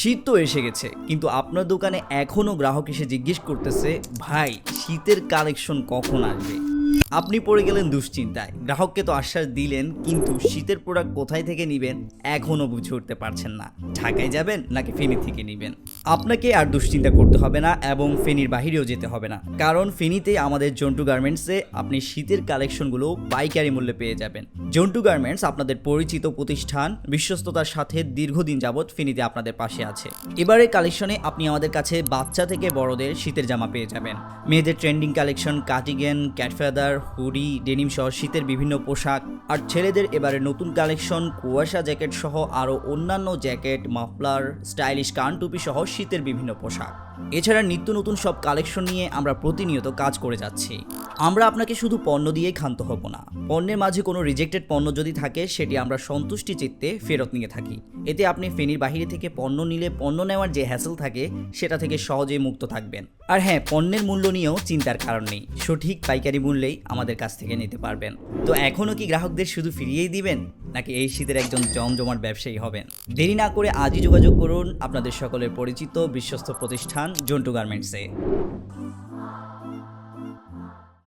শীত তো এসে গেছে, কিন্তু আপনার দোকানে এখনো গ্রাহক এসে জিজ্ঞেস করতেছে, ভাই শীতের কালেকশন কখন আসবে? আপনি পড়ে গেলেন দুশ্চিন্তায়। গ্রাহককে তো আশ্বাস দিলেন, কিন্তু শীতের প্রোডাক্ট কোথায় থেকে নেবেন এখনও বুঝে উঠতে পারছেন না। ঢাকায় যাবেন নাকি ফেনী থেকে নেবেন? আপনাকে আর দুশ্চিন্তা করতে হবে না এবং ফেনীর বাহিরেও যেতে হবে না, কারণ ফেনীতে আমাদের জন্টু গার্মেন্টসে আপনি শীতের কালেকশনগুলো পাইকারি মূল্যে পেয়ে যাবেন। জন্টু গার্মেন্টস আপনাদের পরিচিত প্রতিষ্ঠান, বিশ্বস্ততার সাথে দীর্ঘদিন যাবৎ ফেনীতে আপনাদের পাশে আছে। এবারের কালেকশনে আপনি আমাদের কাছে বাচ্চা থেকে বড়দের শীতের জামা পেয়ে যাবেন। মেয়েদের ট্রেন্ডিং কালেকশন, কার্ডিগান, ক্যাটফেদার, হুডি, ডেনিম সহ শীতের বিভিন্ন পোশাক। আর ছেলেদের এবারে নতুন কালেকশন কুয়াশা জ্যাকেট সহ আরও অন্যান্য জ্যাকেট, মাফলার, স্টাইলিশ কান টুপি সহ শীতের বিভিন্ন পোশাক। এছাড়া নিত্য নতুন সব কালেকশন নিয়ে আমরা প্রতিনিয়ত কাজ করে যাচ্ছি। আমরা আপনাকে শুধু পণ্য দিয়েই ক্ষান্ত হব না, পণ্যের মাঝে কোনো রিজেক্টেড পণ্য যদি থাকে সেটি আমরা সন্তুষ্টি চিত্তে ফেরত নিয়ে থাকি। এতে আপনি ফেনীর বাহিরে থেকে পণ্য নিলে পণ্য নেওয়ার যে হ্যাসেল থাকে সেটা থেকে সহজেই মুক্ত থাকবেন। আর হ্যাঁ, পণ্যের মূল্য নিয়েও চিন্তার কারণ নেই, সঠিক পাইকারি মূল্যেই আমাদের কাছ থেকে নিতে পারবেন। তো এখনও কি গ্রাহকদের শুধু ফিরিয়েই দিবেন, নাকি এই শীতের একজন জমজমাট ব্যবসায়ী হবেন? দেরি না করে আজই যোগাযোগ করুন আপনাদের সকলের পরিচিত বিশ্বস্ত প্রতিষ্ঠান জন্টু গার্মেন্টসে।